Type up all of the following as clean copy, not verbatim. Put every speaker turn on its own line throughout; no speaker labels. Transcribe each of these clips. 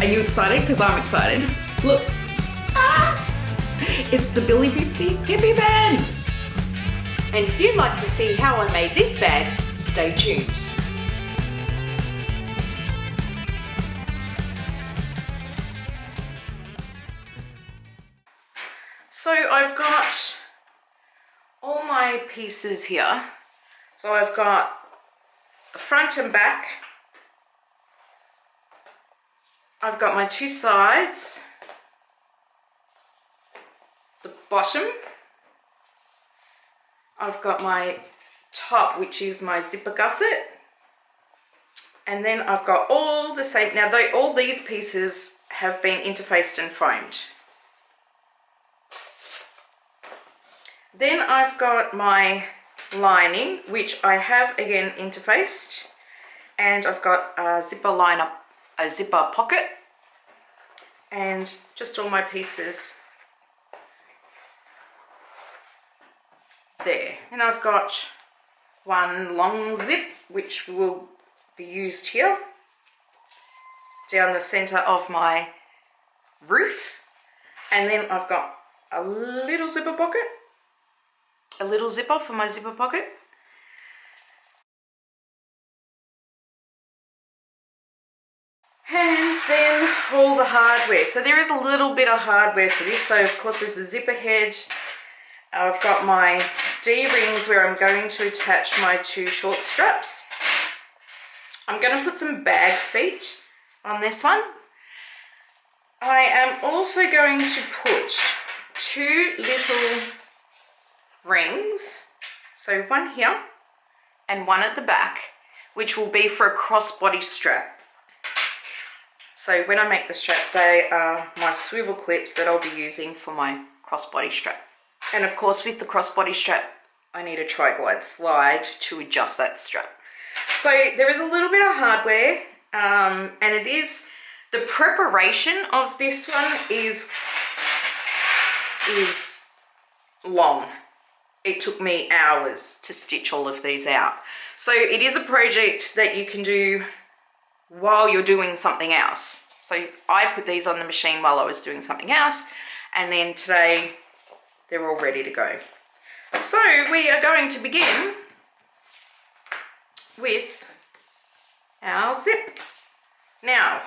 Are you excited? Because I'm excited. Look. Ah! It's the Billy 50 Hippie bag. And if you'd like to see how I made this bag, stay tuned. So I've got all my pieces here. So I've got the front and back. I've got my two sides, the bottom. I've got my top, which is my zipper gusset. And then I've got all the same. Now, all these pieces have been interfaced and foamed. Then I've got my lining, which I have again interfaced, and I've got a zipper liner, a zipper pocket, and just all my pieces there. And I've got one long zip, which will be used here down the center of my roof, and then I've got a little zipper pocket. A little zipper for my zipper pocket. And then all the hardware. So there is a little bit of hardware for this. So of course there's a zipper head. I've got my D-rings where I'm going to attach my two short straps. I'm going to put some bag feet on this one. I am also going to put two little rings, so one here and one at the back, which will be for a crossbody strap. So when I make the strap, they are my swivel clips that I'll be using for my crossbody strap. And of course with the crossbody strap I need a tri-glide slide to adjust that strap. So there is a little bit of hardware, and it is, the preparation of this one is long. It took me hours to stitch all of these out. So it is a project that you can do while you're doing something else. So I put these on the machine while I was doing something else, and then today they're all ready to go. So we are going to begin with our zip. Now,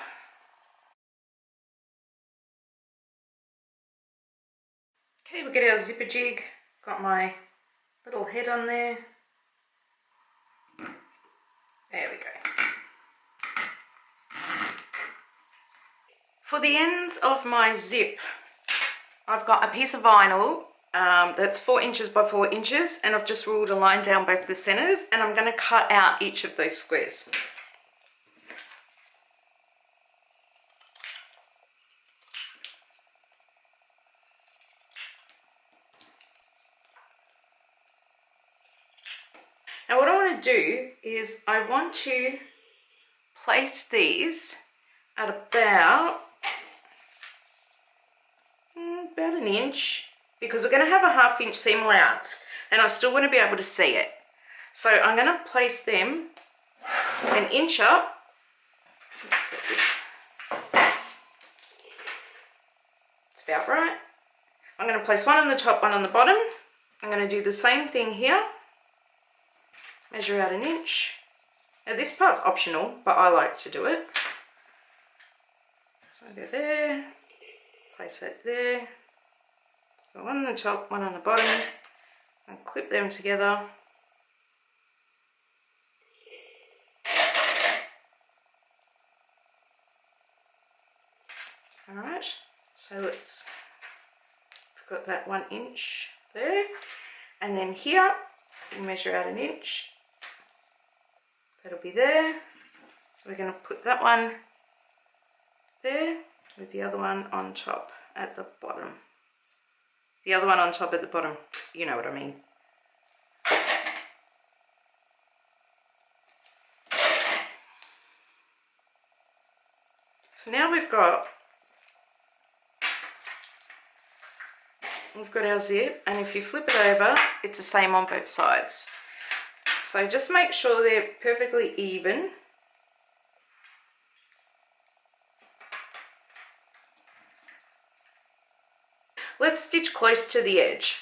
okay, we'll get our zipper jig. Got my little head on there. There we go. For the ends of my zip, I've got a piece of vinyl that's 4 inches by 4 inches, and I've just ruled a line down both the centers, and I'm going to cut out each of those squares. Now what I want to do is I want to place these at about an inch, because we're going to have a 1/2 inch seam allowance and I still want to be able to see it. So I'm going to place them an inch up. It's about right. I'm going to place one on the top, one on the bottom. I'm going to do the same thing here. Measure out an inch. Now this part's optional, but I like to do it. So I go there, place that there. Got one on the top, one on the bottom, and clip them together. Alright, so we've got that 1 inch there, and then here we'll measure out an inch. That'll be there. So we're going to put that one there with the other one on top at the bottom. The other one on top at the bottom, you know what I mean. So now we've got our zip, and if you flip it over, it's the same on both sides. So just make sure they're perfectly even. let's stitch close to the edge.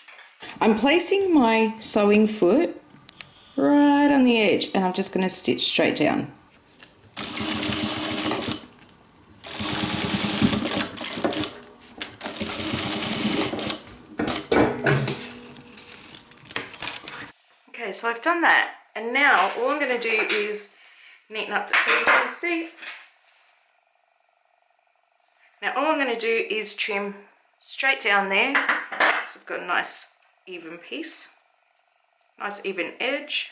I'm placing my sewing foot right on the edge and I'm just going to stitch straight down. Okay, so I've done that, and now all I'm going to do is neaten up so you can see. Now all I'm going to do is trim straight down there, so I've got a nice even piece, nice even edge.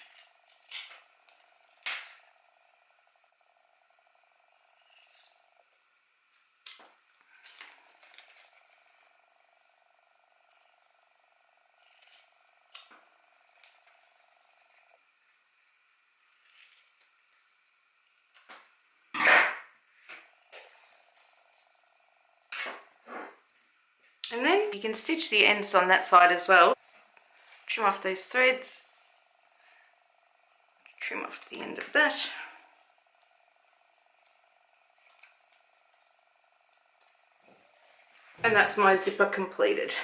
And then you can stitch the ends on that side as well. Trim off those threads, trim off the end of that. And that's my zipper completed.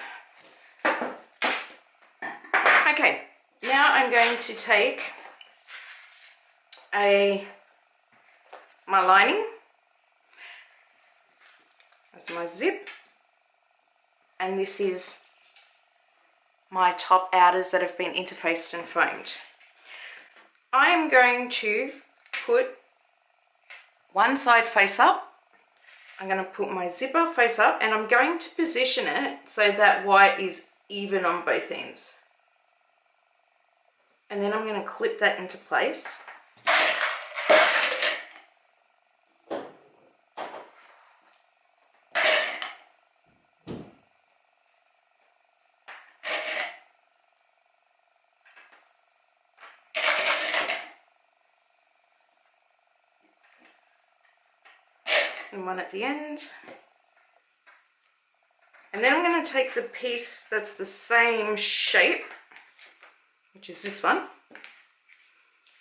Okay, now I'm going to take my lining as my zip, and this is my top outers that have been interfaced and foamed. I am going to put one side face up. I'm going to put my zipper face up, and I'm going to position it so that white is even on both ends. And then I'm going to clip that into place. And one at the end. And then I'm going to take the piece that's the same shape, which is this one,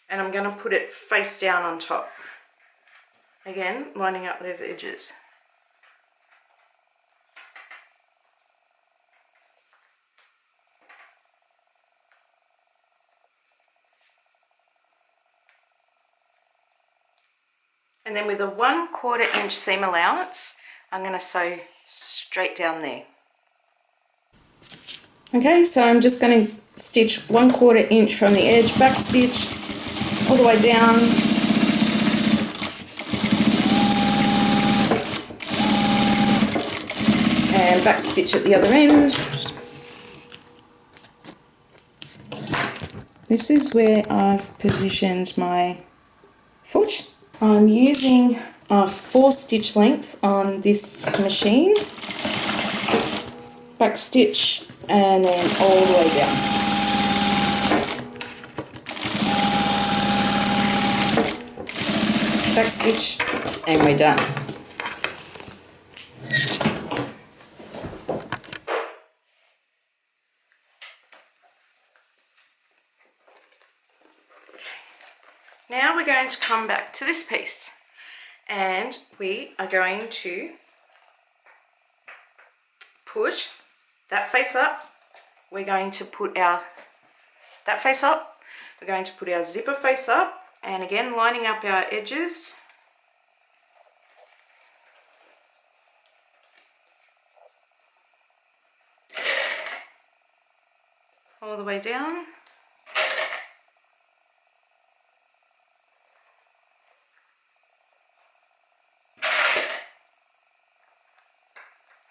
and I'm going to put it face down on top. Again, lining up those edges. And then with a 1/4 inch seam allowance, I'm going to sew straight down there. Okay, so I'm just going to stitch 1/4 inch from the edge, back stitch all the way down. And back stitch at the other end. This is where I've positioned my foot. I'm using a 4 stitch length on this machine, back stitch, and then all the way down. Back stitch, and we're done. Now we're going to come back to this piece, and we are going to put that face up. We're going to put that face up. We're going to put our zipper face up, and again lining up our edges. All the way down.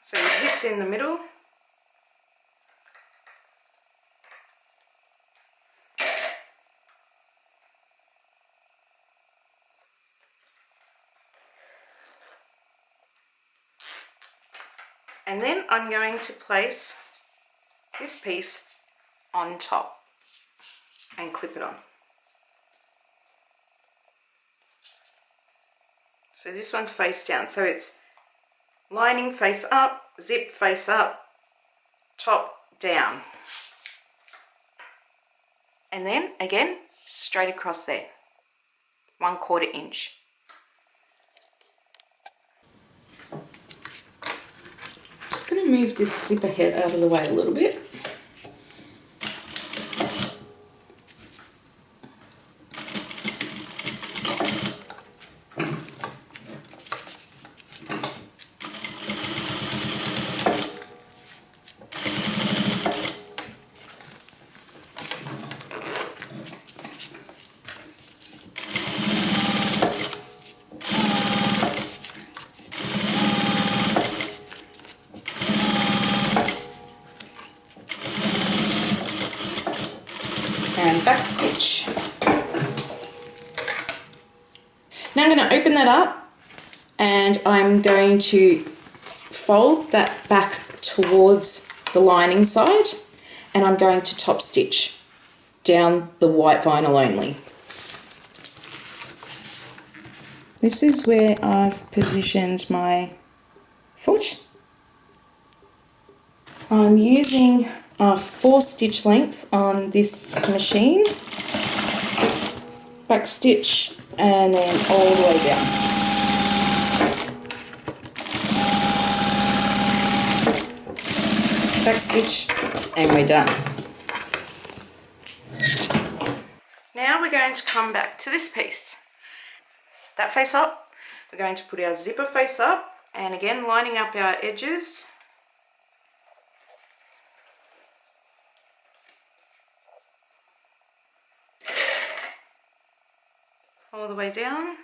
So the zip's in the middle. And then I'm going to place this piece on top and clip it on. So this one's face down, so it's lining face up, zip face up, top down. And then again, straight across there, 1/4 inch. Just going going to move this zipper head out of the way a little bit. And back stitch. Now I'm going to open that up and I'm going to fold that back towards the lining side and I'm going to top stitch down the white vinyl only. This is where I've positioned my foot. I'm using a 4 stitch length on this machine, back stitch and then all the way down. Back stitch and we're done. Now we're going to come back to this piece. That face up, we're going to put our zipper face up and again lining up our edges. All the way down.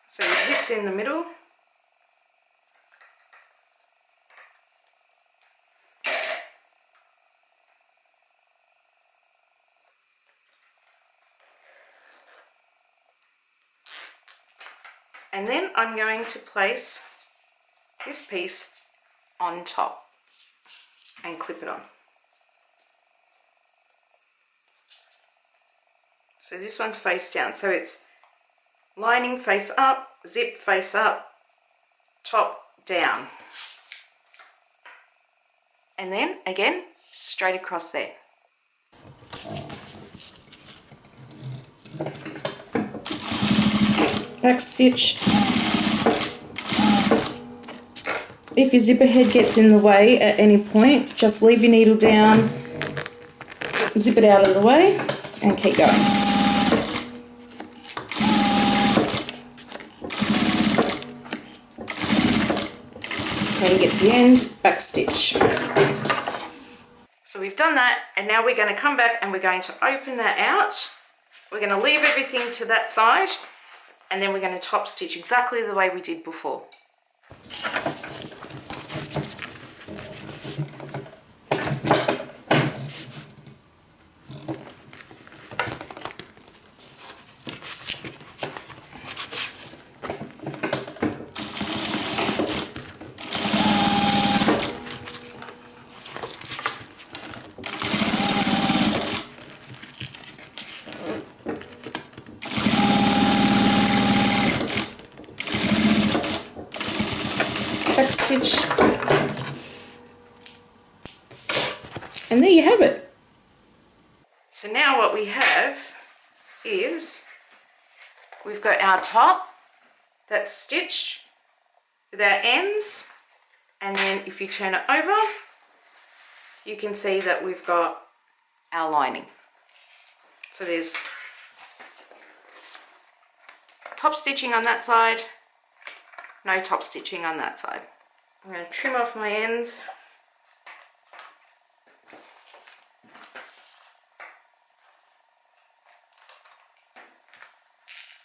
So it zips in the middle. And then I'm going to place this piece on top and clip it on. So this one's face down, so it's lining face up, zip face up, top down. And then again, straight across there. Back stitch. If your zipper head gets in the way at any point, just leave your needle down, zip it out of the way and keep going. When you get to the end, back stitch. So we've done that and now we're going to come back and we're going to open that out. We're going to leave everything to that side and then we're going to top stitch exactly the way we did before. Back stitch, and there you have it. So now what we have is we've got our top that's stitched with our ends, and then if you turn it over you can see that we've got our lining. So there's top stitching on that side, no top stitching on that side. I'm going to trim off my ends.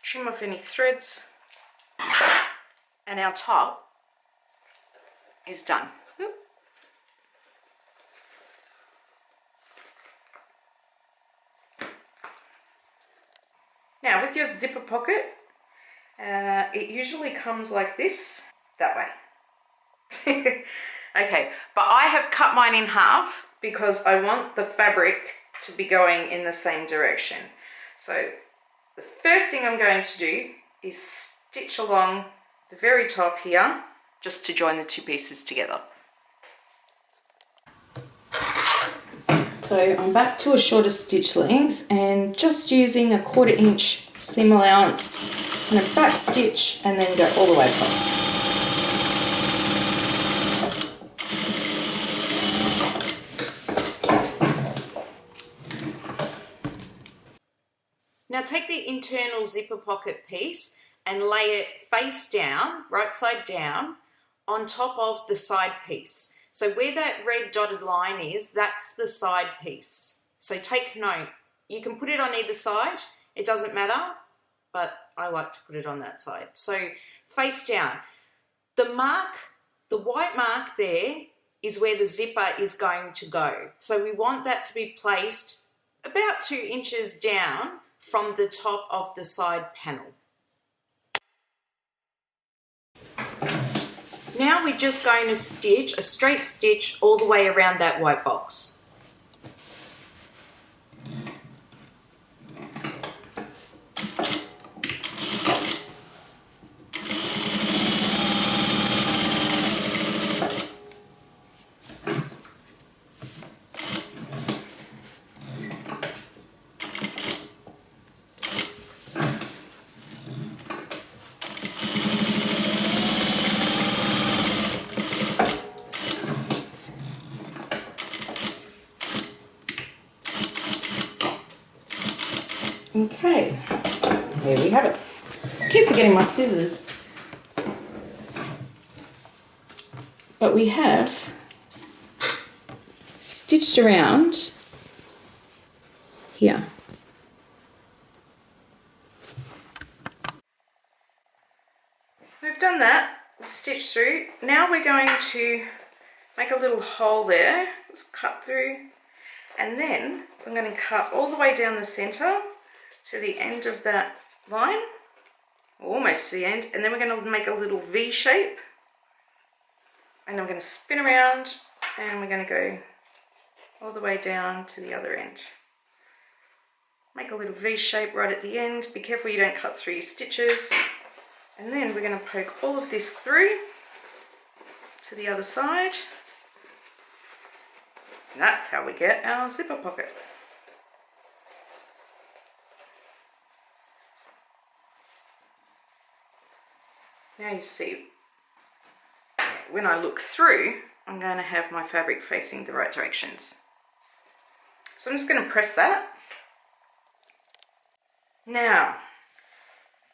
Trim off any threads. And our top is done. Oop. Now with your zipper pocket, it usually comes like this, that way. Okay, but I have cut mine in half because I want the fabric to be going in the same direction. So the first thing I'm going to do is stitch along the very top here just to join the two pieces together. So I'm back to a shorter stitch length and just using a 1/4 inch seam allowance and a back stitch and then go all the way across. Now take the internal zipper pocket piece and lay it face down, right side down, on top of the side piece. So where that red dotted line is, that's the side piece. So take note. You can put it on either side, it doesn't matter, but I like to put it on that side. So face down. The mark, the white mark there, is where the zipper is going to go. So we want that to be placed about 2 inches down from the top of the side panel. Now we're just going to stitch a straight stitch all the way around that white box. Okay, there we have it. I keep forgetting my scissors. But we have stitched around here. We've done that, we've stitched through. Now we're going to make a little hole there. Let's cut through. And then I'm going to cut all the way down the centre to the end of that line, almost to the end, and then we're going to make a little V shape, and I'm going to spin around and we're going to go all the way down to the other end. Make a little V shape right at the end. Be careful you don't cut through your stitches, and then we're going to poke all of this through to the other side, and that's how we get our zipper pocket. Now you see, when I look through, I'm going to have my fabric facing the right directions. So I'm just going to press that. Now,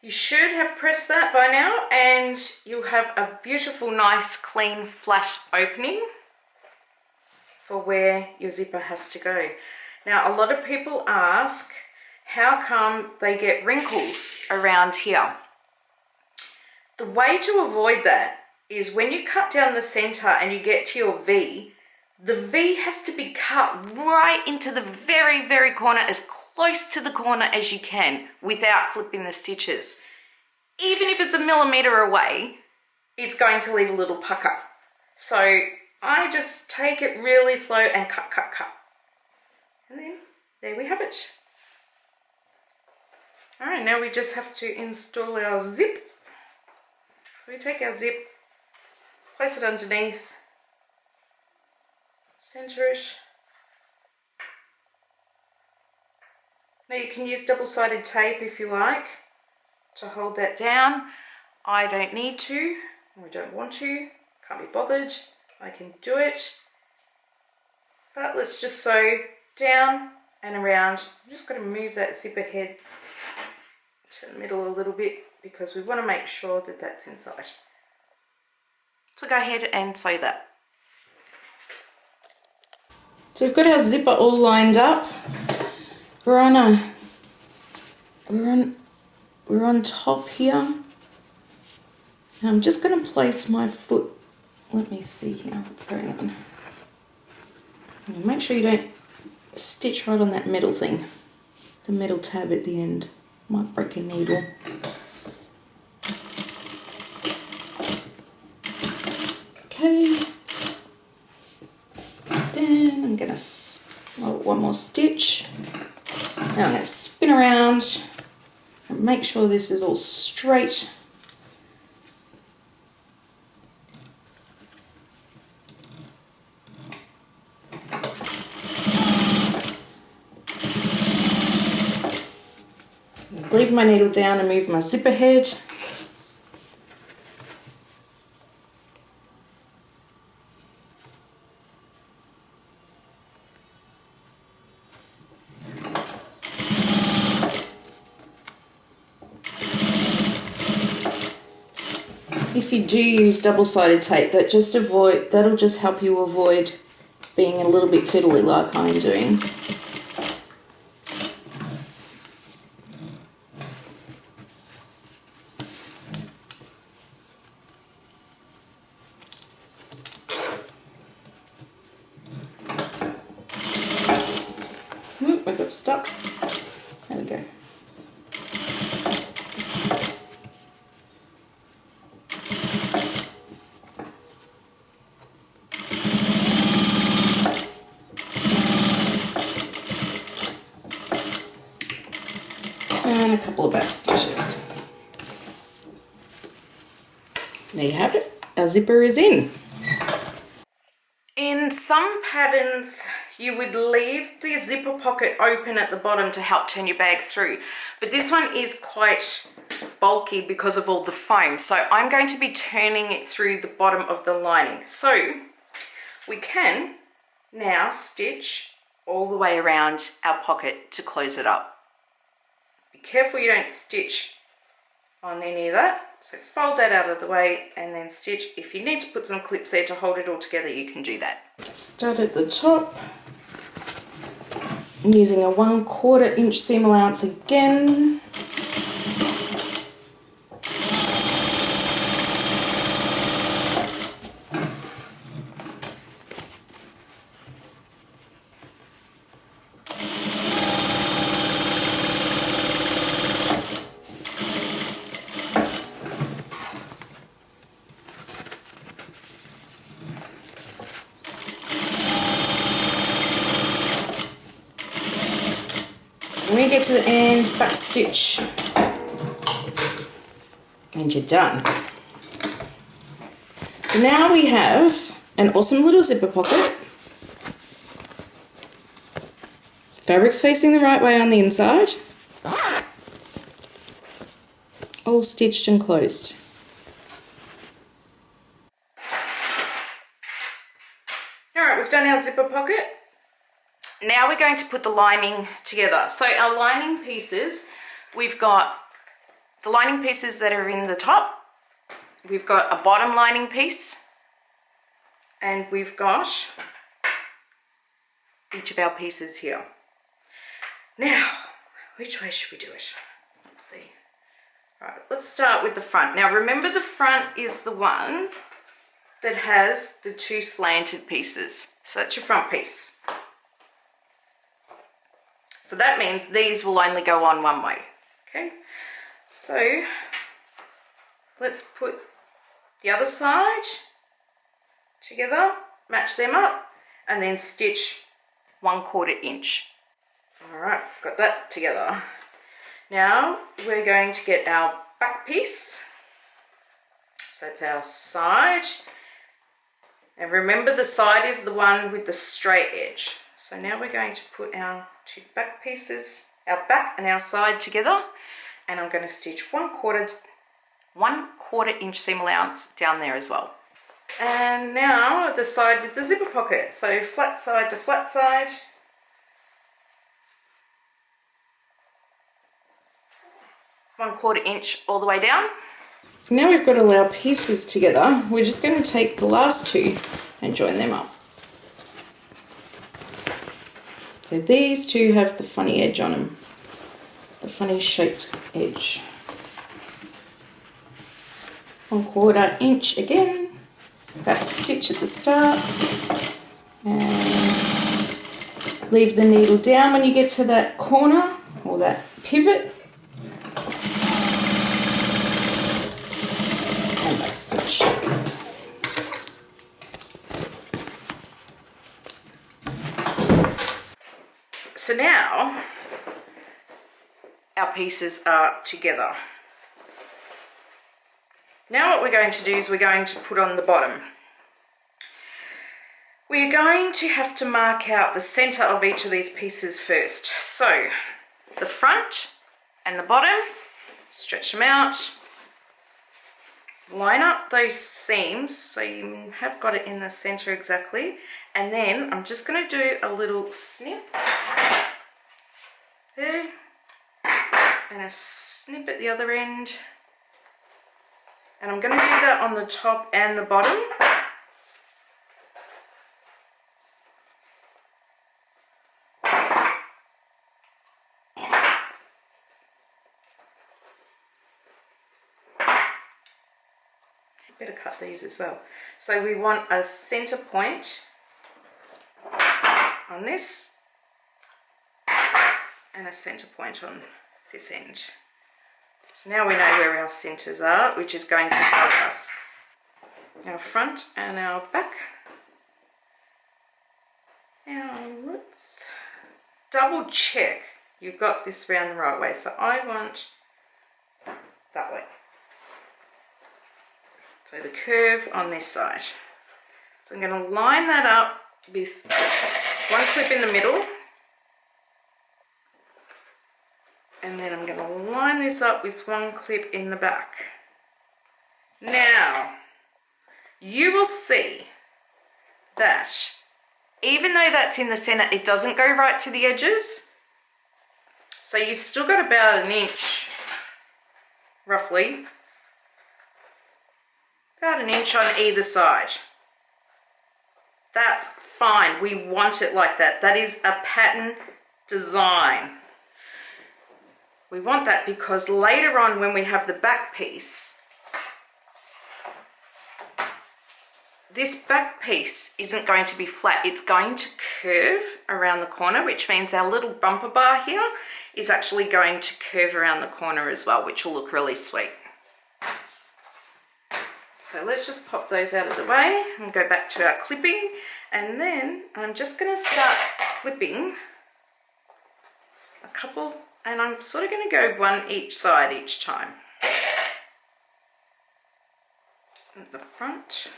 you should have pressed that by now, and you'll have a beautiful, nice, clean, flat opening for where your zipper has to go. Now, a lot of people ask, how come they get wrinkles around here? The way to avoid that is when you cut down the center and you get to your V, the V has to be cut right into the very, very corner, as close to the corner as you can without clipping the stitches. Even if it's a millimeter away, it's going to leave a little pucker. So I just take it really slow and cut, cut, cut. And then there we have it. All right, now we just have to install our zip. So we take our zip, place it underneath, center it. Now you can use double-sided tape if you like to hold that down. I don't need to, or don't want to, can't be bothered. I can do it. But let's just sew down and around. I'm just going to move that zipper head to the middle a little bit, because we want to make sure that that's inside. So go ahead and sew that. So we've got our zipper all lined up. We're on top here. And I'm just going to place my foot. Let me see here what's going on. Make sure you don't stitch right on that metal thing. The metal tab at the end. Might break a needle. Okay, then I'm going to one more stitch. Now I'm going to spin around and make sure this is all straight. leave my needle down and move my zipper head. If you do use double-sided tape, that'll just help you avoid being a little bit fiddly like I'm doing. I got stuck. There we go. And a couple of back stitches. There you have it. Our zipper is in. In some patterns, you would leave the zipper pocket open at the bottom to help turn your bag through. But this one is quite bulky because of all the foam. So I'm going to be turning it through the bottom of the lining. So we can now stitch all the way around our pocket to close it up. Be careful you don't stitch on any of that. So fold that out of the way and then stitch. If you need to put some clips there to hold it all together, you can do that. Start at the top. I'm using a 1/4 inch seam allowance again. When you get to the end, back stitch, and you're done. So now we have an awesome little zipper pocket. Fabric's facing the right way on the inside. All stitched and closed. All right, we've done our zipper pocket. Now we're going to put the lining together. So our lining pieces, we've got the lining pieces that are in the top, we've got a bottom lining piece, and we've got each of our pieces here. Now, which way should we do it? Let's see. All right, let's start with the front. Now remember, the front is the one that has the two slanted pieces. So that's your front piece. So that means these will only go on one way, okay? So let's put the other side together, match them up, and then stitch 1/4 inch. All right, we've got that together. Now we're going to get our back piece. So it's our side. And remember, the side is the one with the straight edge. So now we're going to put our two back pieces, our back and our side together, and I'm going to stitch 1/4 inch seam allowance down there as well. And now the side with the zipper pocket. So flat side to flat side. One-quarter inch all the way down. Now we've got all our pieces together. We're just going to take the last two and join them up. So these two have the funny edge on them, the funny shaped edge. 1/4 inch again, that stitch at the start, and leave the needle down when you get to that corner or that pivot, and back stitch. So now our pieces are together. Now what we're going to do is we're going to put on the bottom. We're going to have to mark out the center of each of these pieces first. So the front and the bottom, stretch them out, line up those seams so you have got it in the center exactly, and then I'm just going to do a little snip there and a snip at the other end, and I'm going to do that on the top and the bottom. Better cut these as well. So we want a center point on this and a center point on this end. So now we know where our centers are, which is going to help us. Our front and our back. Now let's double check you've got this round the right way. So I want that way. So the curve on this side. So I'm going to line that up with one clip in the middle, and then I'm going to line this up with one clip in the back. Now you will see that even though that's in the center, it doesn't go right to the edges. So you've still got about 1 inch roughly, about 1 inch on either side. That's fine. We want it like that. That is a pattern design. We want that because later on when we have the back piece, this back piece isn't going to be flat. It's going to curve around the corner, which means our little bumper bar here is actually going to curve around the corner as well, which will look really sweet. So let's just pop those out of the way and go back to our clipping, and then I'm just going to start clipping a couple, and I'm sort of going to go one each side each time. At the front,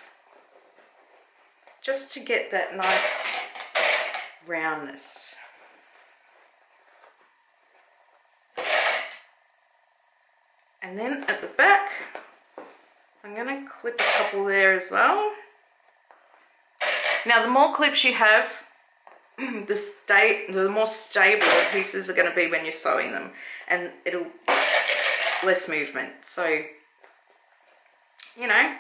just to get that nice roundness. And then at the back, I'm going to clip a couple there as well. Now the more clips you have, the more stable the pieces are going to be when you're sewing them, and it'll less movement. So, you know,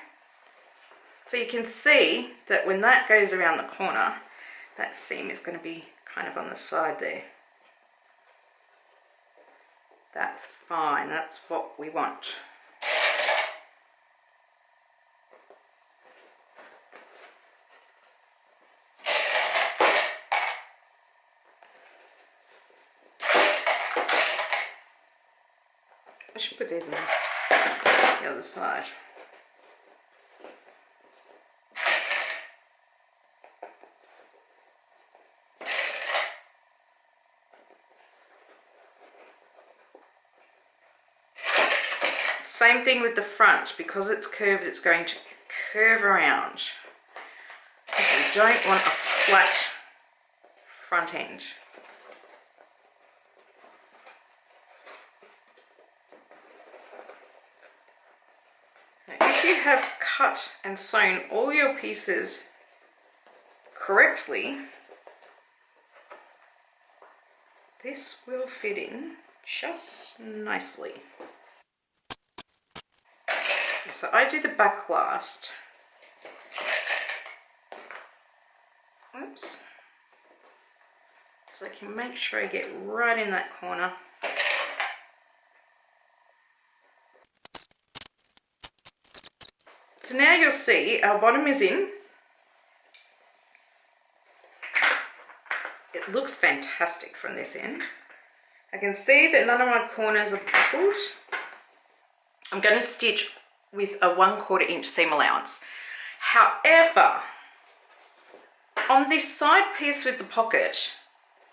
so you can see that when that goes around the corner, that seam is going to be kind of on the side there. That's fine, that's what we want. I should put these on the other side. Same thing with the front. Because it's curved, it's going to curve around. We don't want a flat front end. If you have cut and sewn all your pieces correctly, this will fit in just nicely. So I do the back last. Oops. So I can make sure I get right in that corner. So now you'll see our bottom is in. It looks fantastic from this end. I can see that none of my corners are buckled. I'm going to stitch with a 1/4 inch seam allowance. However, on this side piece with the pocket,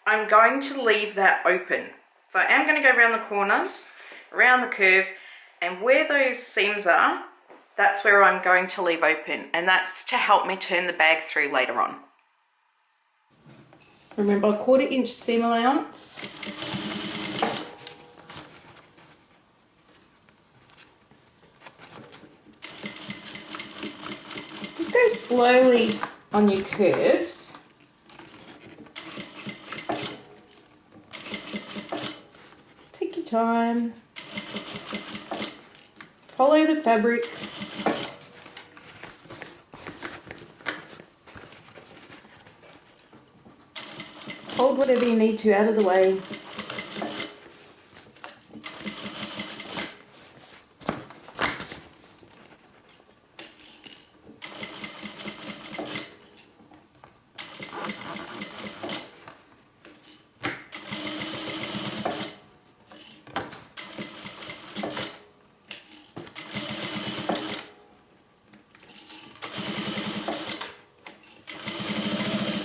I'm going to leave that open. So I am going to go around the corners, around the curve, and where those seams are, that's where I'm going to leave open, and that's to help me turn the bag through later on. Remember, a 1/4 inch seam allowance. slowly on your curves. Take your time. Follow the fabric. Hold whatever you need to out of the way.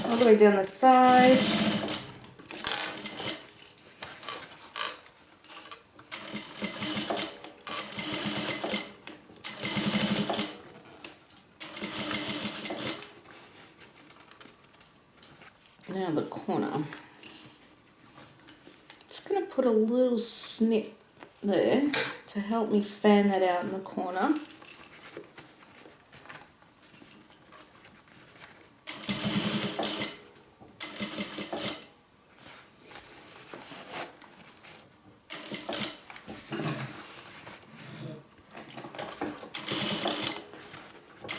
All the way down the side. Now the corner. Just going to put a little snip there to help me fan that out in the corner.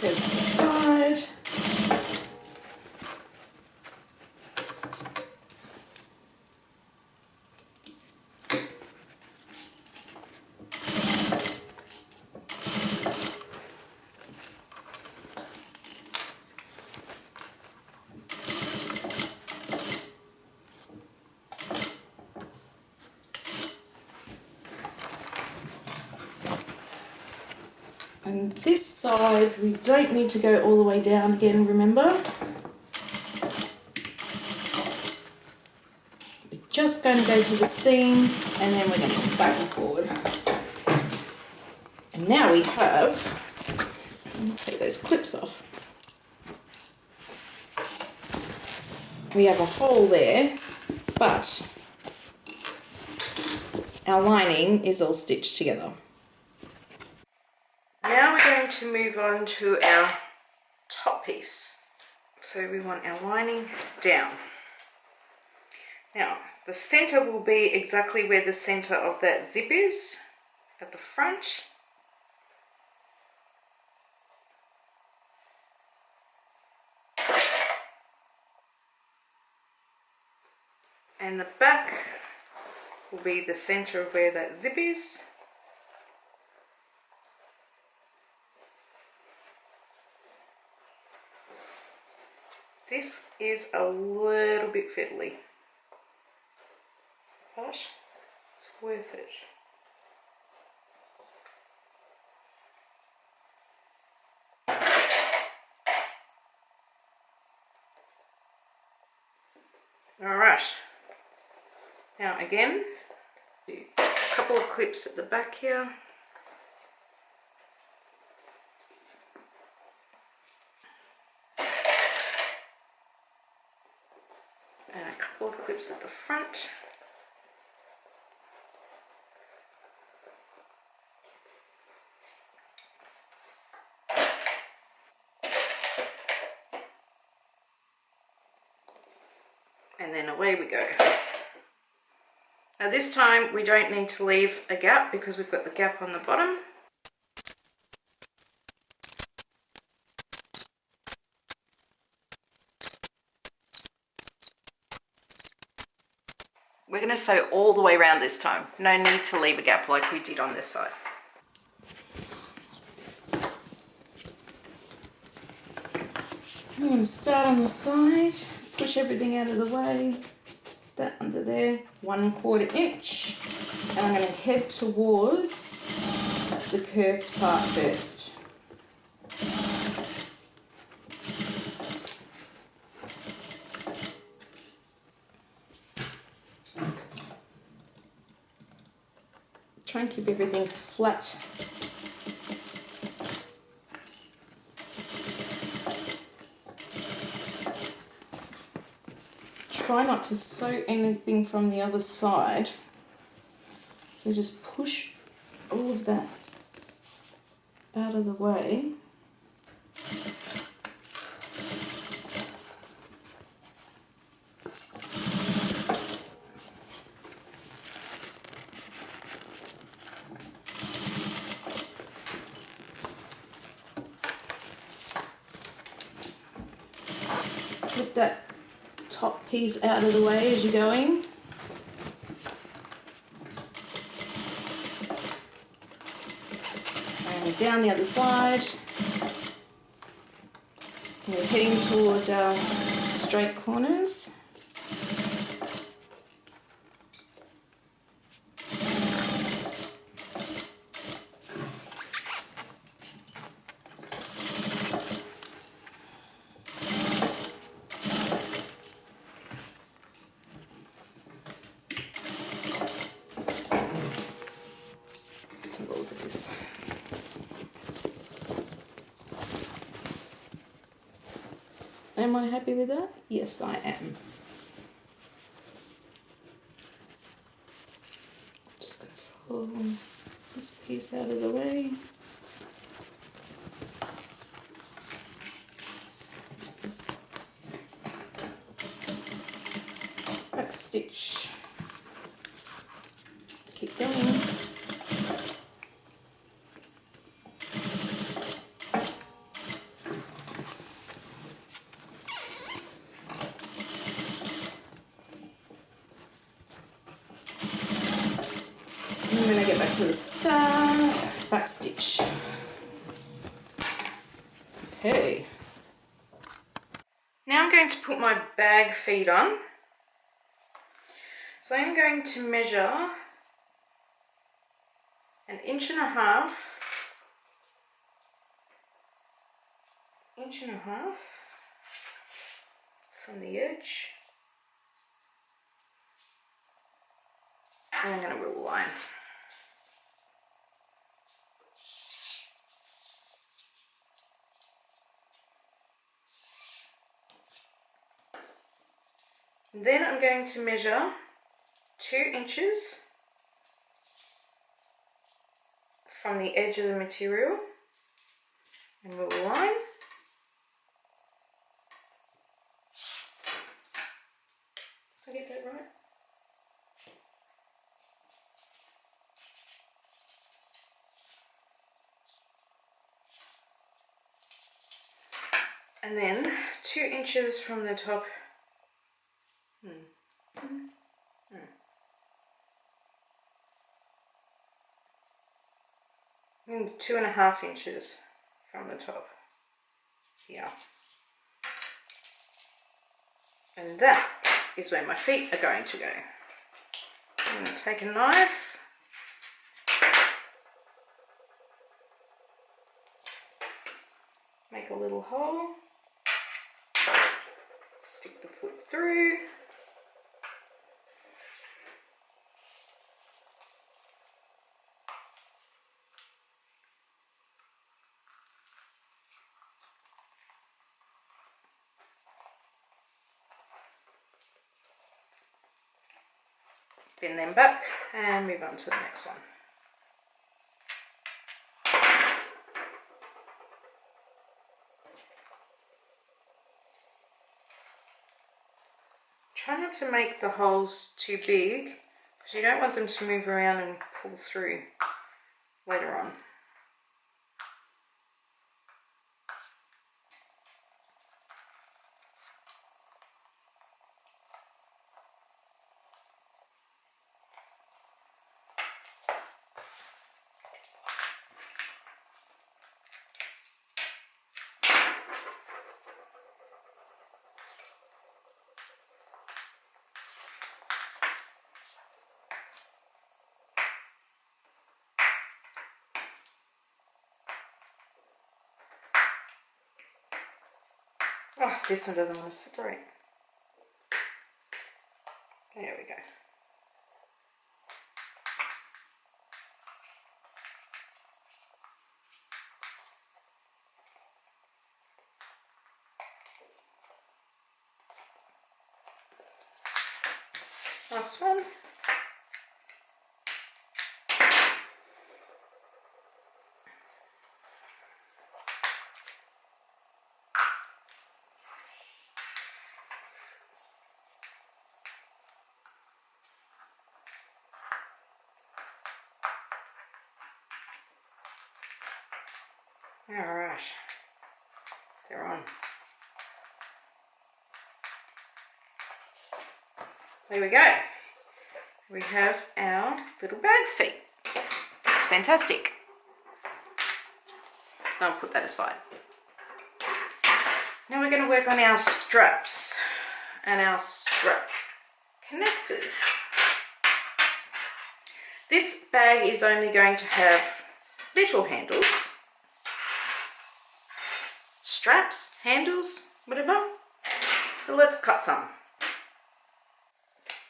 Go to the side. And this side, we don't need to go all the way down again, remember? We're just going to go to the seam and then we're going to go back and forward. And now we have, let me take those clips off. We have a hole there, but our lining is all stitched together. Now we're going to move on to our top piece. So we want our lining down. Now the center will be exactly where the center of that zip is at the front. And the back will be the center of where that zip is. This is a little bit fiddly, but it's worth it. Alright, now again, do a couple of clips at the back here. And a couple of clips at the front. And then away we go. Now this time we don't need to leave a gap because we've got the gap on the bottom. We're going to sew all the way around this time. No need to leave a gap like we did on this side. I'm going to start on the side, push everything out of the way, that under there, 1/4 inch, and I'm going to head towards the curved part first. Try and keep everything flat. Try not to sew anything from the other side. So just push all of that out of the way. Get that top piece out of the way as you're going. And down the other side. And we're heading towards our straight corners. Let's have a look at this. Am I happy with that? Yes, I am. Just going to pull this piece out of the way. Back stitch. Keep going. And then I get back to the start, back stitch. Okay. Now I'm going to put my bag feet on. So I'm going to measure 1.5 inches, from the edge. And I'm going to rule a line. And then I'm going to measure 2 inches from the edge of the material and rule a line. Did I get that right? And then 2 inches from the top. 2.5 inches from the top here. And that is where my feet are going to go. I'm going to take a knife, make a little hole, stick the foot through. Bend them back and move on to the next one. Try not to make the holes too big because you don't want them to move around and pull through later on. Oh, this one doesn't want to separate. There we go. Last one. All right, they're on. There we go. We have our little bag feet. It's fantastic. I'll put that aside. Now we're going to work on our straps and our strap connectors. This bag is only going to have little handles, straps, handles, whatever. But let's cut some.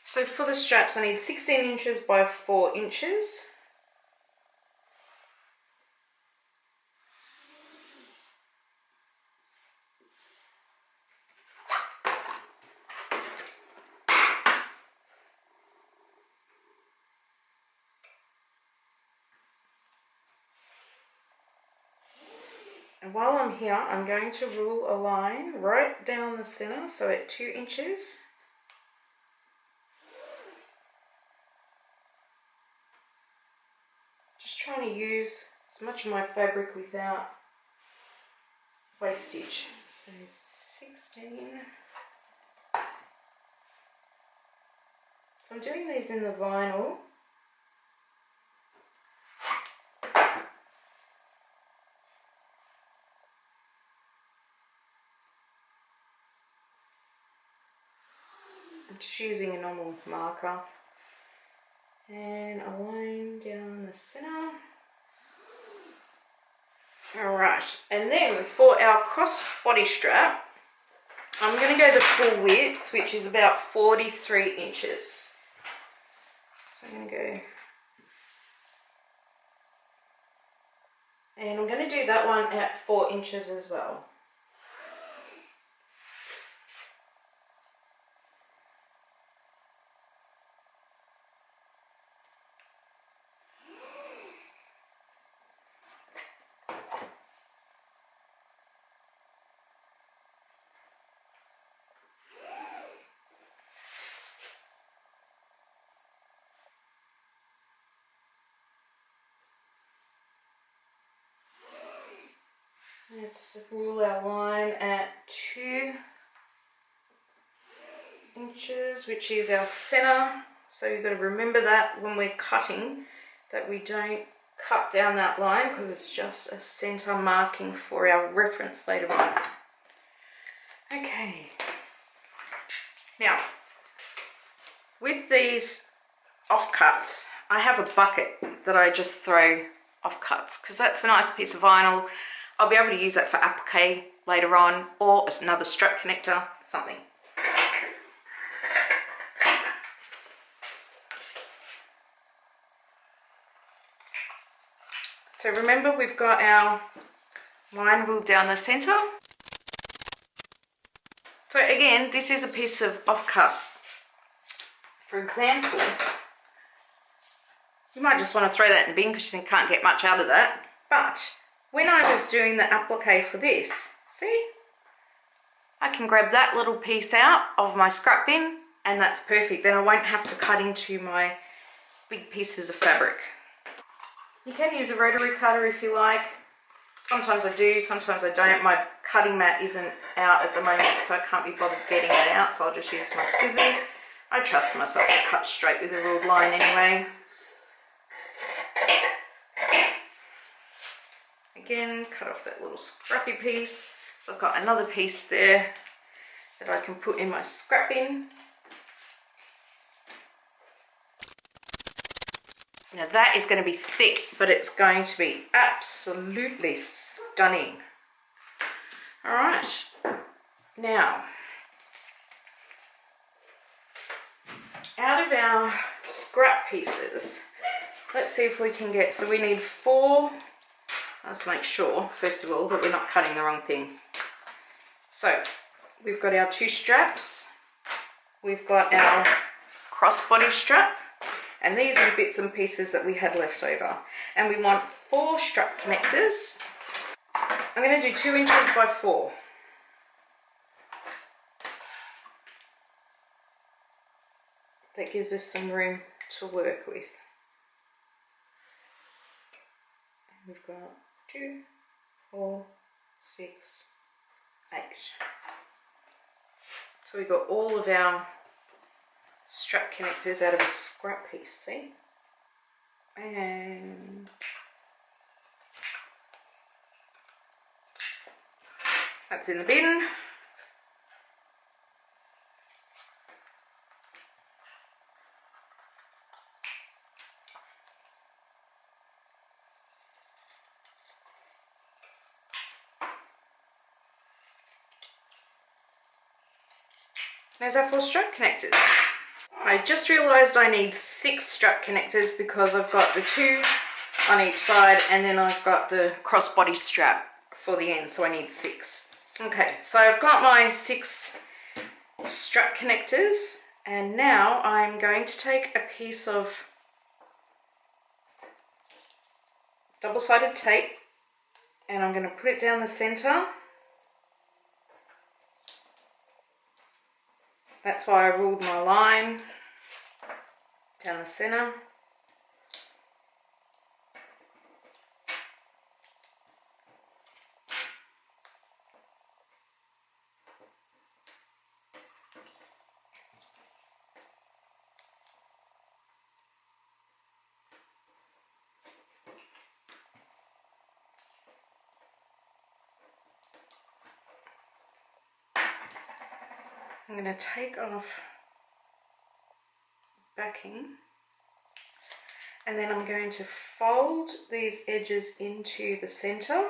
So for the straps I need 16 inches by 4 inches. And while I'm here, I'm going to rule a line right down the center, so at 2 inches. Just trying to use as much of my fabric without wastage. So 16. So I'm doing these in the vinyl. I'm just using a normal marker and a line down the center. Alright, and then for our crossbody strap, I'm going to go the full width, which is about 43 inches. So I'm going to go, and I'm going to do that one at 4 inches as well. Let's rule our line at 2 inches, which is our center. So you've got to remember that when we're cutting, that we don't cut down that line because it's just a center marking for our reference later on. Okay. Now, with these offcuts, I have a bucket that I just throw offcuts because that's a nice piece of vinyl. I'll be able to use that for applique later on, or another strap connector, something. So remember, we've got our line ruled down the center. So again, this is a piece of offcut. For example, you might just want to throw that in the bin because you can't get much out of that. But when I was doing the applique for this, see, I can grab that little piece out of my scrap bin and that's perfect. Then I won't have to cut into my big pieces of fabric. You can use a rotary cutter if you like. Sometimes I do, sometimes I don't. My cutting mat isn't out at the moment, so I can't be bothered getting it out, so I'll just use my scissors. I trust myself to cut straight with a ruled line anyway. Again, cut off that little scrappy piece. So I've got another piece there that I can put in my scrap bin. Now that is going to be thick, but it's going to be absolutely stunning. All right, now out of our scrap pieces, let's see if we can get, so we need 4. Let's make sure, first of all, that we're not cutting the wrong thing. So we've got our 2 straps, we've got our crossbody strap, and these are the bits and pieces that we had left over. And we want 4 strap connectors. I'm going to do 2 inches by 4. That gives us some room to work with. We've got 2, 4, 6, 8. So we've got all of our strap connectors out of a scrap piece, see? And that's in the bin. There's our 4 strap connectors. I just realised I need 6 strap connectors because I've got the 2 on each side and then I've got the crossbody strap for the end, so I need 6. Okay, so I've got my 6 strap connectors and now I'm going to take a piece of double-sided tape and I'm going to put it down the centre. That's why I ruled my line down the centre. I'm going to take off backing and then I'm going to fold these edges into the centre.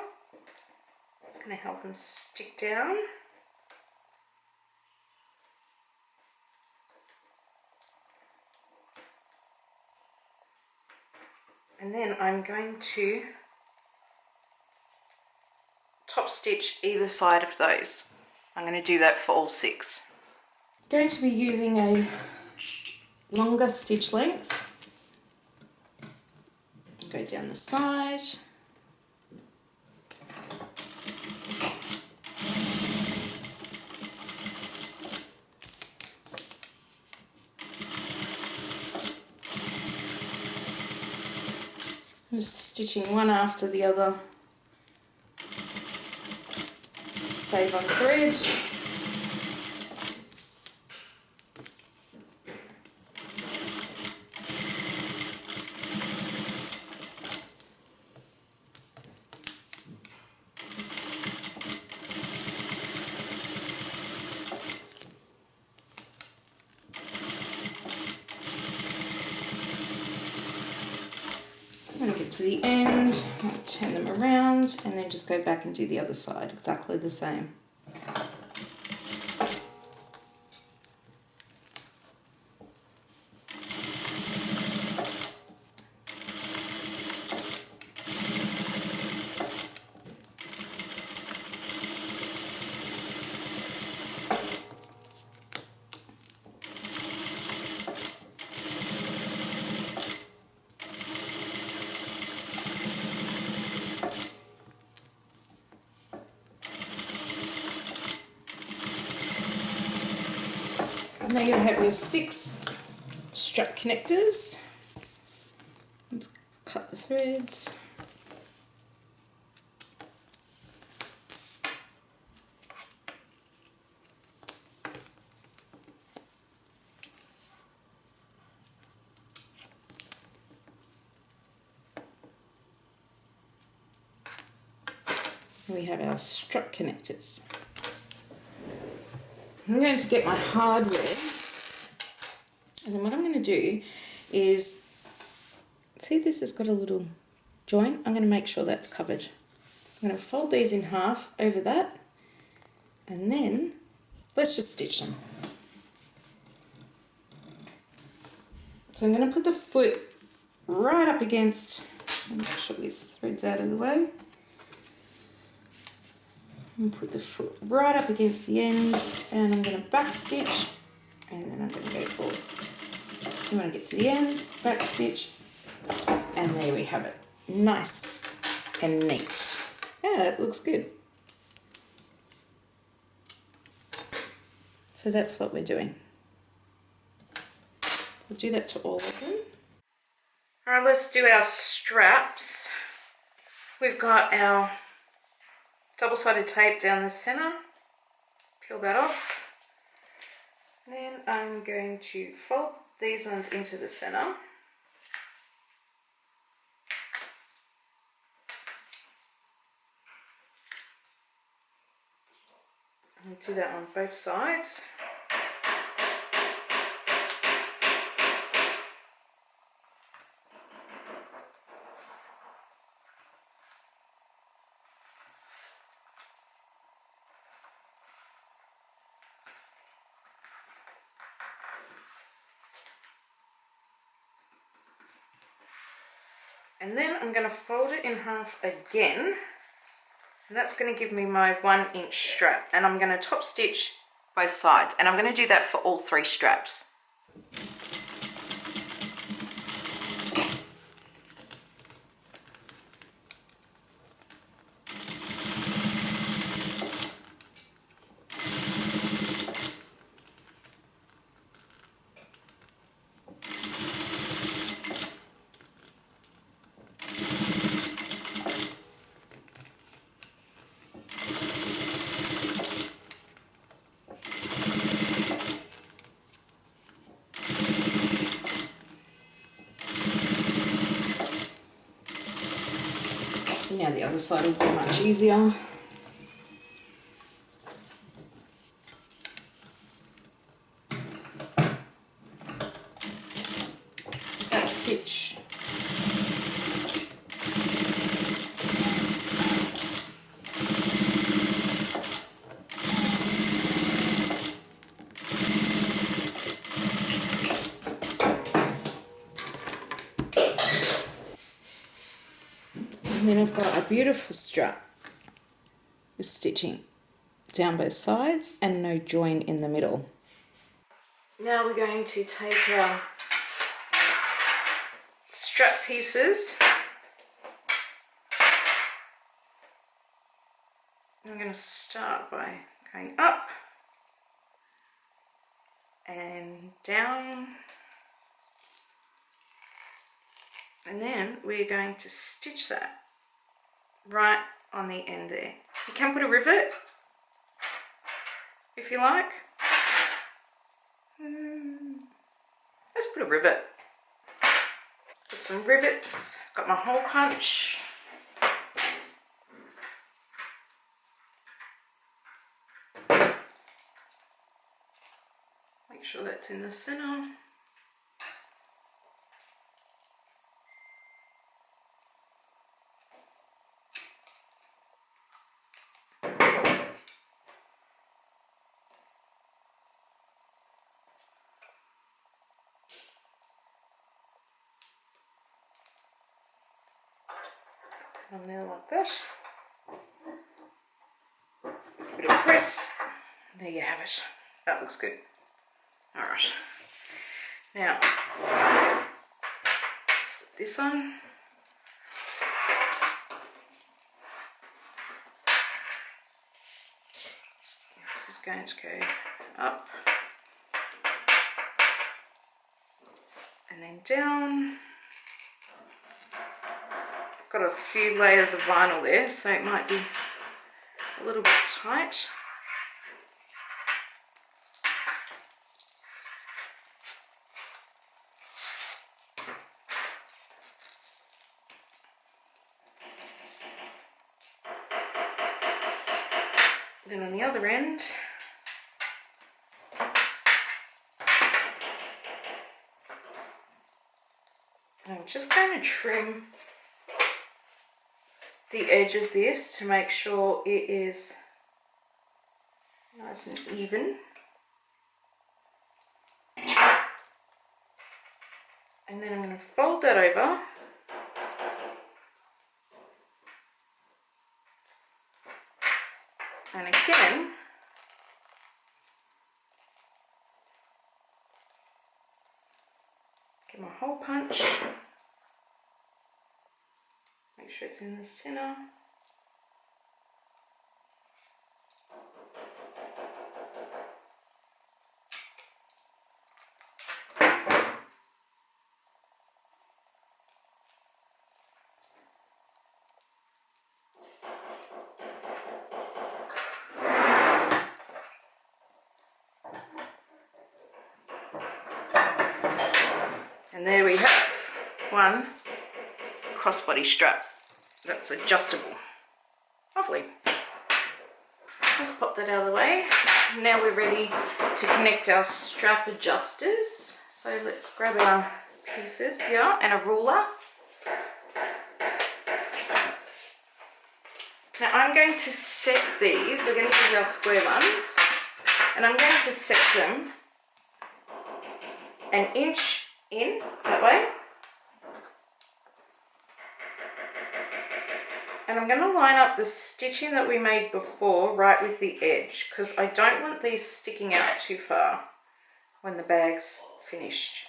It's going to help them stick down. And then I'm going to top stitch either side of those. I'm going to do that for all 6. Going to be using a longer stitch length. Go down the side. Just stitching one after the other. Save on thread. When I get to the end, I'll turn them around and then just go back and do the other side exactly the same. Now you have your 6 strap connectors. Let's cut the threads. We have our strap connectors. I'm going to get my hardware, and then what I'm going to do is, see this has got a little joint, I'm going to make sure that's covered. I'm going to fold these in half over that, and then let's just stitch them. So I'm going to put the foot right up against, make sure this thread's out of the way. And put the foot right up against the end, and I'm going to back stitch, and then I'm going to go forward. You want to get to the end, back stitch, and there we have it. Nice and neat. Yeah, that looks good. So that's what we're doing. We'll do that to all of them. All right, let's do our straps. We've got our double-sided tape down the center. Peel that off. Then I'm going to fold these ones into the center. And do that on both sides. And then I'm going to fold it in half again, and that's going to give me my 1 inch strap, and I'm going to top stitch both sides, and I'm going to do that for all 3 straps. Now the other side will be much easier. Back stitch. And then I've got a beautiful strap with stitching down both sides and no join in the middle. Now we're going to take our strap pieces. I'm going to start by going up and down, and then we're going to stitch that right on the end there. You can put a rivet if you like. Let's put a rivet. Put some rivets, got my hole punch. Make sure that's in the center. On there like that. A bit of press. There you have it. That looks good. Alright. Now, slip this on. This is going to go up and then down. Got a few layers of vinyl there, so it might be a little bit tight. Then on the other end, I'm just going to trim the edge of this to make sure it is nice and even. And then I'm going to fold that over. And again, get my hole punch. Make sure it's in the center. And there we have one crossbody strap that's adjustable. Lovely. Let's pop that out of the way. Now we're ready to connect our strap adjusters. So let's grab our pieces here and a ruler. Now I'm going to set these, we're going to use our square ones, and I'm going to set them an inch in that way. And I'm going to line up the stitching that we made before right with the edge, because I don't want these sticking out too far when the bag's finished.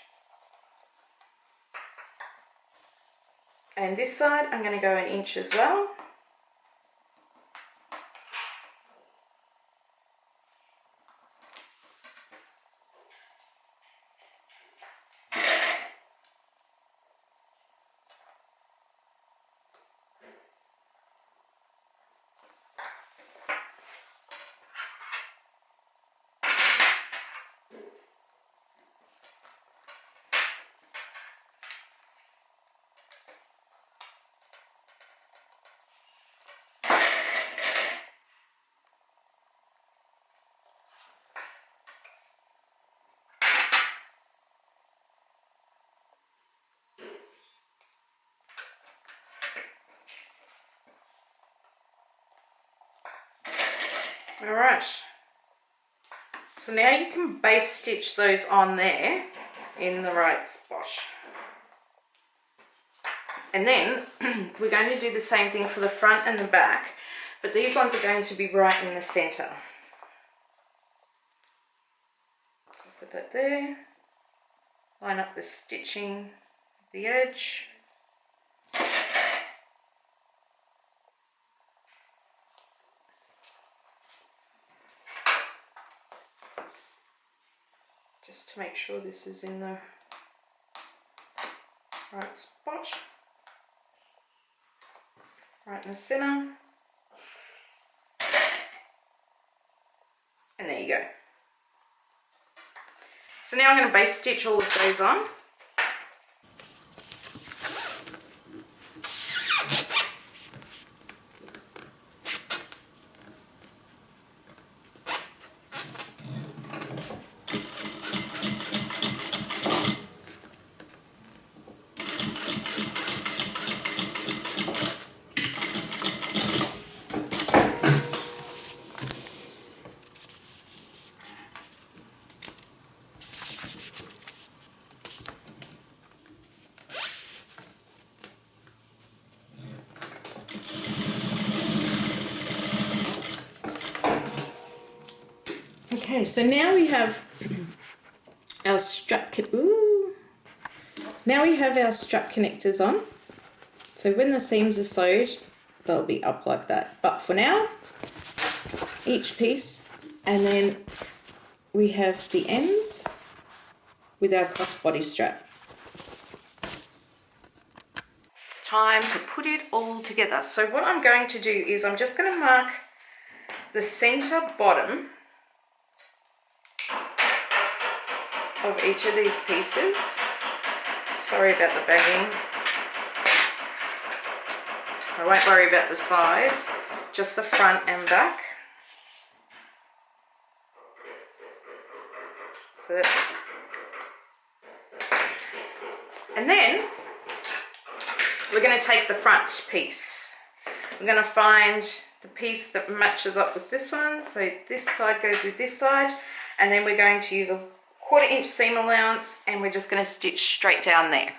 And this side I'm going to go an inch as well. Alright, so now you can base stitch those on there in the right spot. And then we're going to do the same thing for the front and the back, but these ones are going to be right in the centre. So I'll put that there, line up the stitching at the edge. Just to make sure this is in the right spot, right in the centre, and there you go. So now I'm going to base stitch all of those on. Okay, so now we have our strap now we have our strap connectors on. So when the seams are sewed, they'll be up like that. But for now, each piece, and then we have the ends with our crossbody strap. It's time to put it all together. So what I'm going to do is I'm just going to mark the center bottom of each of these pieces. Sorry about the banging. I won't worry about the sides, just the front and back. So that's, and then we're going to take the front piece. We're going to find the piece that matches up with this one. So this side goes with this side, and then we're going to use a 1/4 inch seam allowance, and we're just going to stitch straight down there.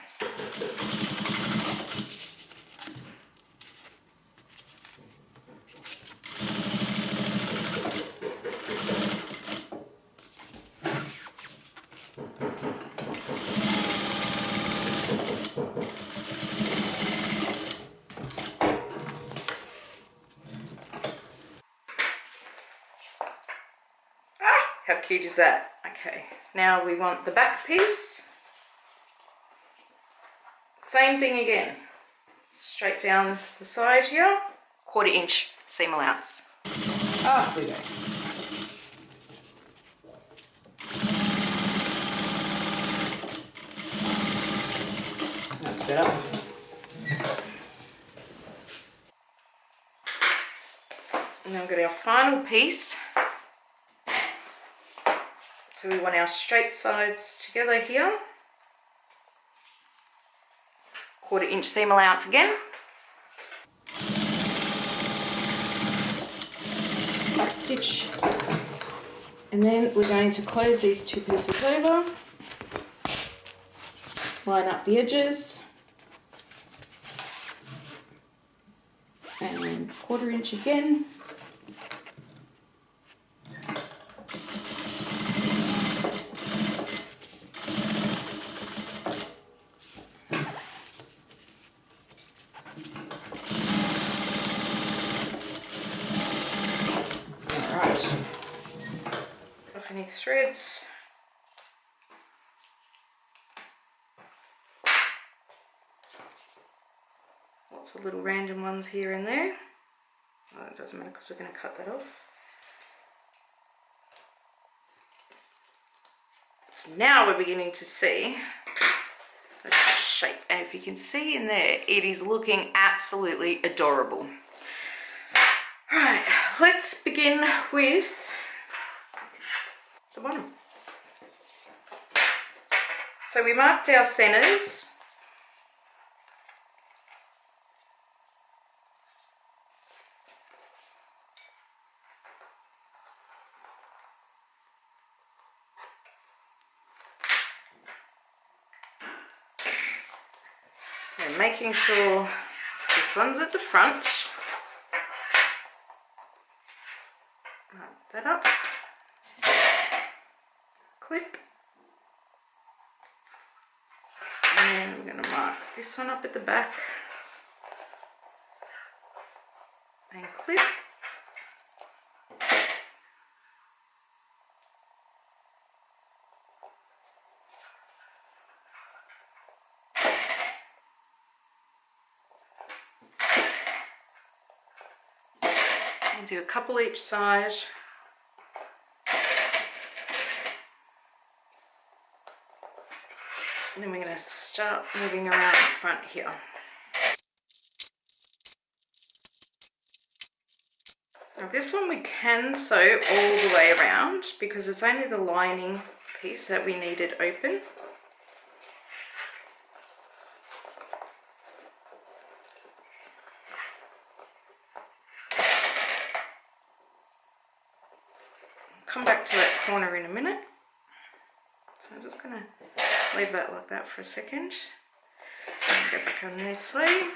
How cute is that? Okay, now we want the back piece. Same thing again. Straight down the side here. 1/4 inch seam allowance. Off we go. better. And then we've got our final piece. So we want our straight sides together here. 1/4 inch seam allowance again. Back stitch. And then we're going to close these 2 pieces over. Line up the edges. And 1/4 inch again. Any threads. Lots of little random ones here and there. Oh, it doesn't matter because we're going to cut that off. So now we're beginning to see the shape, and if you can see in there, it is looking absolutely adorable. Alright, let's begin with the bottom. So we marked our centers. And making sure this one's at the front. Mark that up. Clip, and then we're going to mark this one up at the back and clip, and do a couple each side. And then we're going to start moving around the front here. Now this one we can sew all the way around because it's only the lining piece that we needed open. Come back to that corner in a minute. So I'm just going to leave that like that for a second and go back on this way.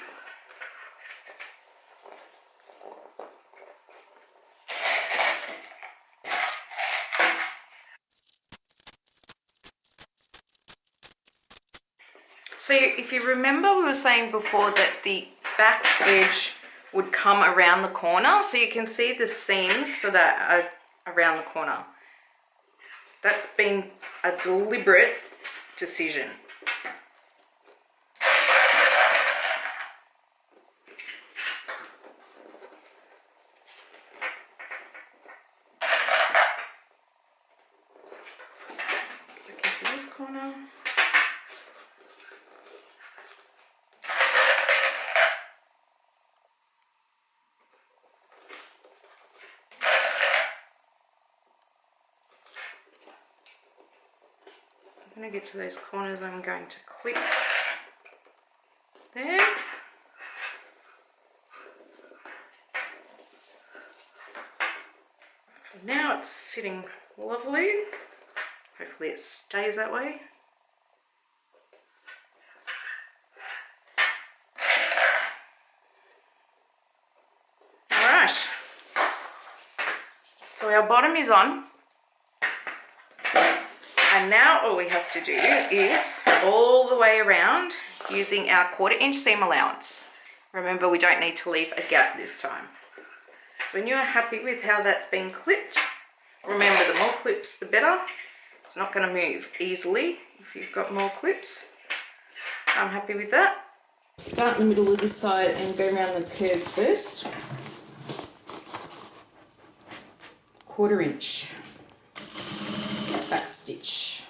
So if you remember, we were saying before that the back edge would come around the corner, so you can see the seams for that around the corner. That's been a deliberate decision. Back into this corner. When I get to those corners, I'm going to clip there. For now it's sitting lovely. Hopefully it stays that way. Alright, so our bottom is on. And now all we have to do is all the way around using our 1/4 inch seam allowance. Remember, we don't need to leave a gap this time. So when you are happy with how that's been clipped, remember the more clips the better. It's not going to move easily if you've got more clips. I'm happy with that. Start in the middle of this side and go around the curve first. 1/4 inch back stitch.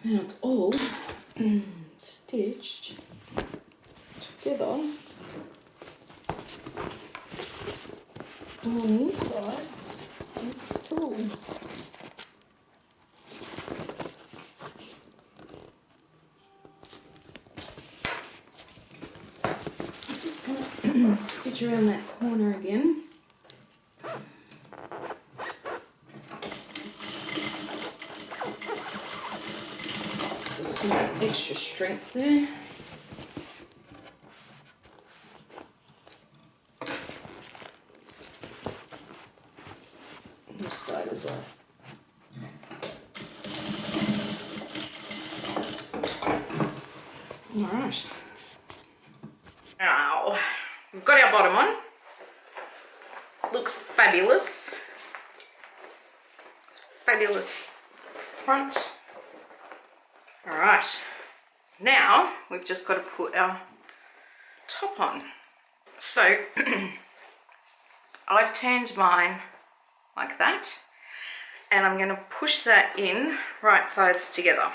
Now it's all stitched together on the inside. Looks cool. I'm just going to stitch around that corner again. Just for that extra strength there. This side as well. Alright. Now, we've got our bottom on. Looks fabulous. It's fabulous front. Alright. Now, we've just got to put our top on. So, I've turned mine like that. And I'm going to push that in right sides together.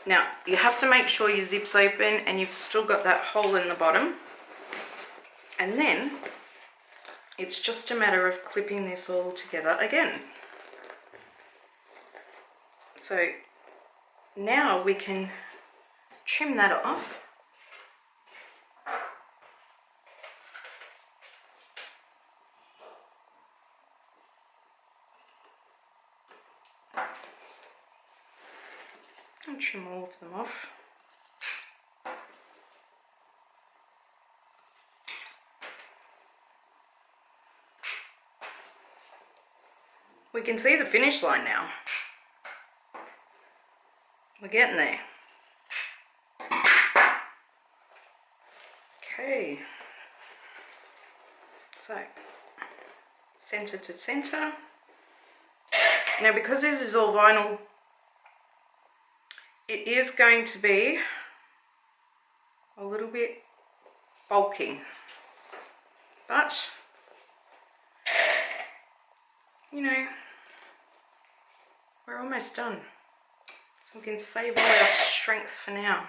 Now, you have to make sure your zip's open and you've still got that hole in the bottom. And then, it's just a matter of clipping this all together again. So, now we can trim that off. And trim all of them off. We can see the finish line now. We're getting there. Okay. So, center to center. Now, because this is all vinyl, it is going to be a little bit bulky, but you know, we're almost done, so we can save all our strength for now.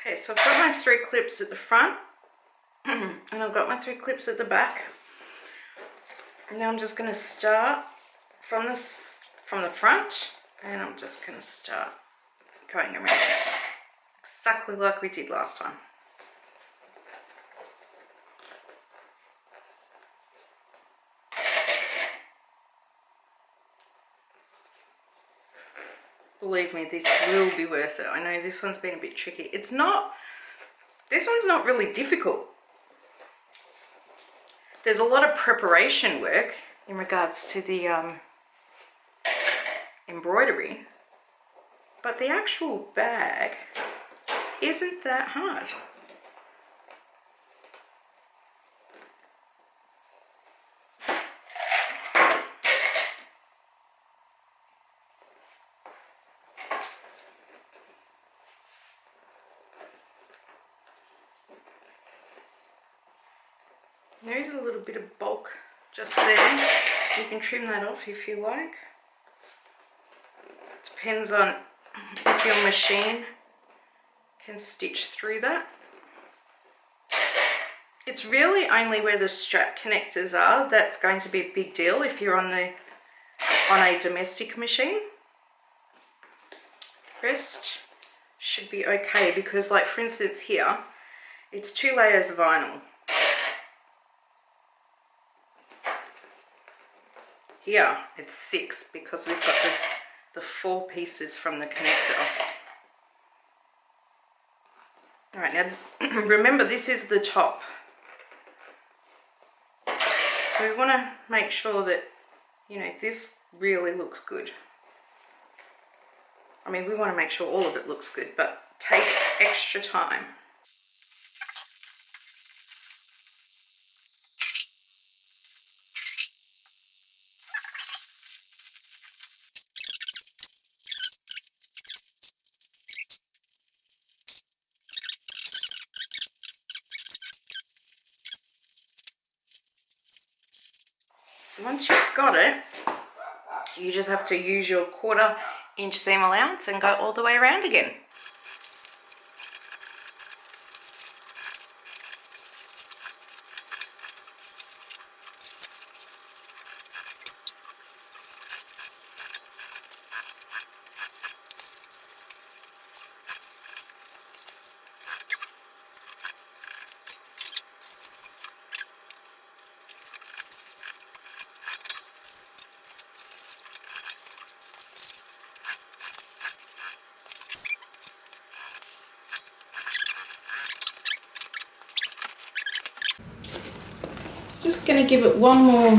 Okay, so I've got my 3 clips at the front and I've got my 3 clips at the back. And now I'm just going to start from the front, and I'm just going to start going around exactly like we did last time. Believe me, this will be worth it. I know this one's been a bit tricky. This one's not really difficult. There's a lot of preparation work in regards to the embroidery, but the actual bag isn't that hard. There is a little bit of bulk just there. You can trim that off if you like. It depends on if your machine can stitch through that. It's really only where the strap connectors are that's going to be a big deal if you're on a domestic machine. The rest should be okay because, like for instance here, it's 2 layers of vinyl. Here it's 6 because we've got the 4 pieces from the connector. Alright, now remember this is the top. So we want to make sure that, you know, this really looks good. I mean, we want to make sure all of it looks good, but take extra time. Once you've got it, you just have to use your 1/4 inch seam allowance and go all the way around again. Just going to give it one more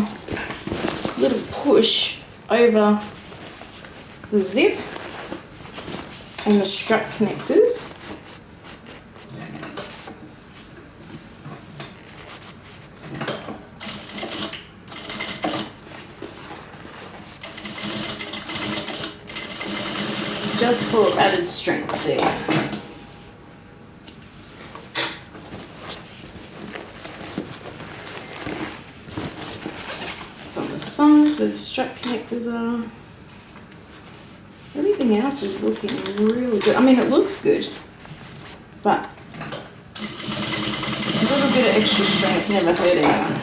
little push over the zip and the strap connectors. Just for added strength there. Sides where the strap connectors are. Everything else is looking really good. I mean, it looks good, but a little bit of extra strength never hurt anyone.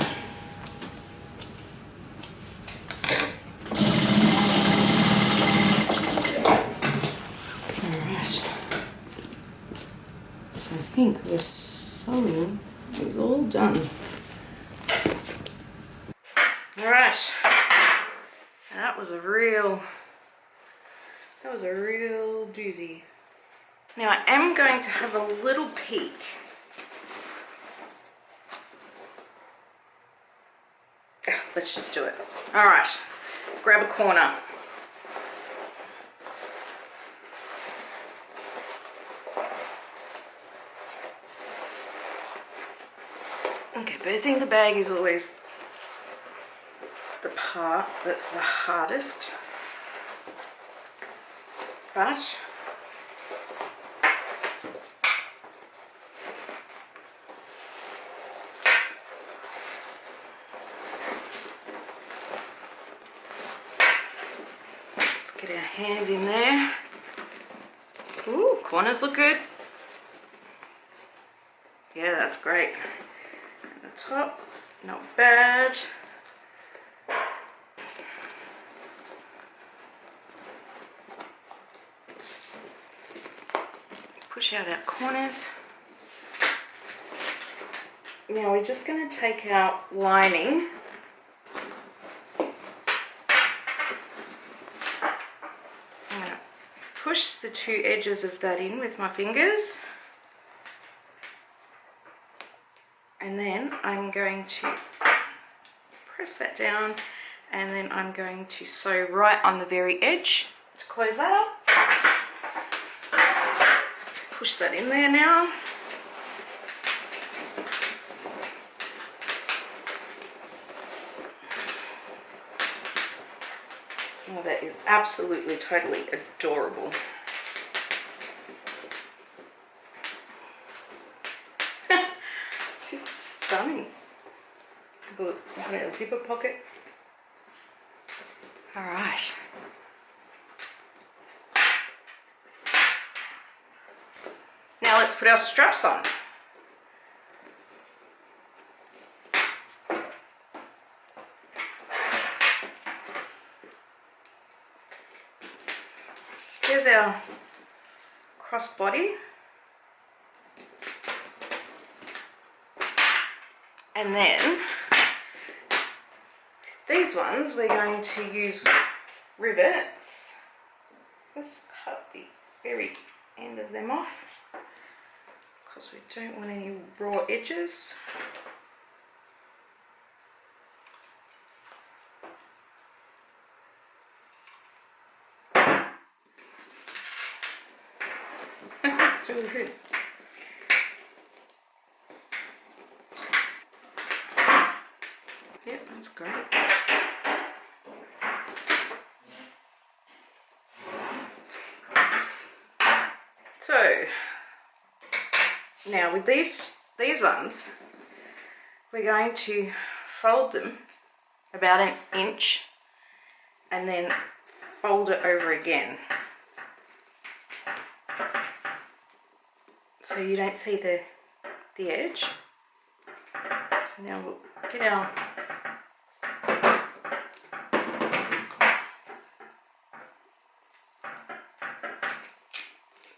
Alright. I think the sewing is all done. Alright, that was a real doozy. Now I am going to have a little peek. Let's just do it. Alright, grab a corner. Okay, bursting the bag is always the part that's the hardest, but let's get our hand in there. Ooh, corners look good. Yeah, that's great. And the top, not bad. Push out our corners. Now we're just going to take our lining I'm going to push the 2 edges of that in with my fingers, and then I'm going to press that down, and then I'm going to sew right on the very edge to close that up. Push that in there now. Oh, that is absolutely, totally adorable. It's stunning. Take a look at our zipper pocket. All right. Now let's put our straps on. Here's our crossbody. And then these ones we're going to use rivets. Just cut the very end of them off, because we don't want any raw edges. It's really good. Yep, that's great. So now with these ones, we're going to fold them about an inch and then fold it over again so you don't see the edge. So now we'll get our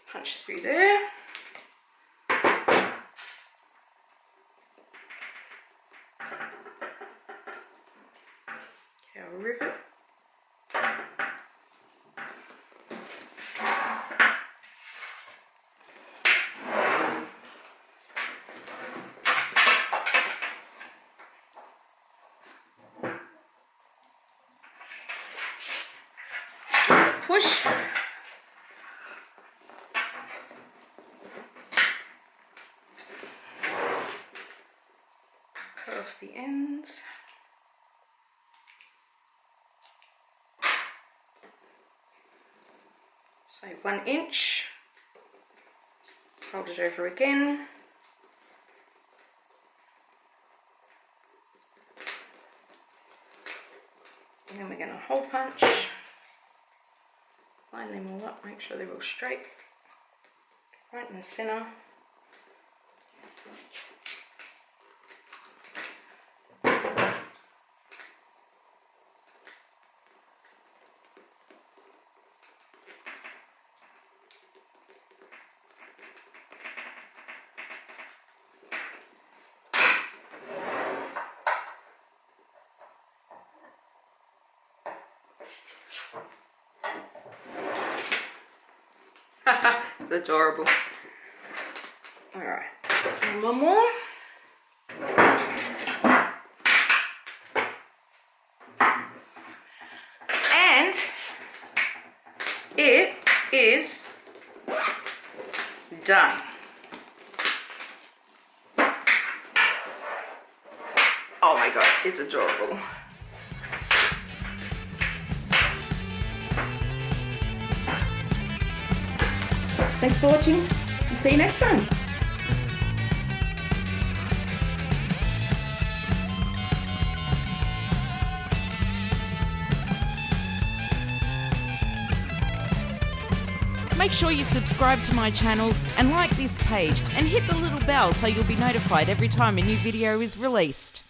punch through there. Our rivet. Push. Cut off the ends. So 1 inch, fold it over again, and then we're going to hole punch, line them all up, make sure they're all straight, right in the centre. It's adorable. Alright, and one more. And it is done. Oh my god, it's adorable.
Thanks for watching and see you next time. Make sure you subscribe to my channel and like this page and hit the little bell so you'll be notified every time a new video is released.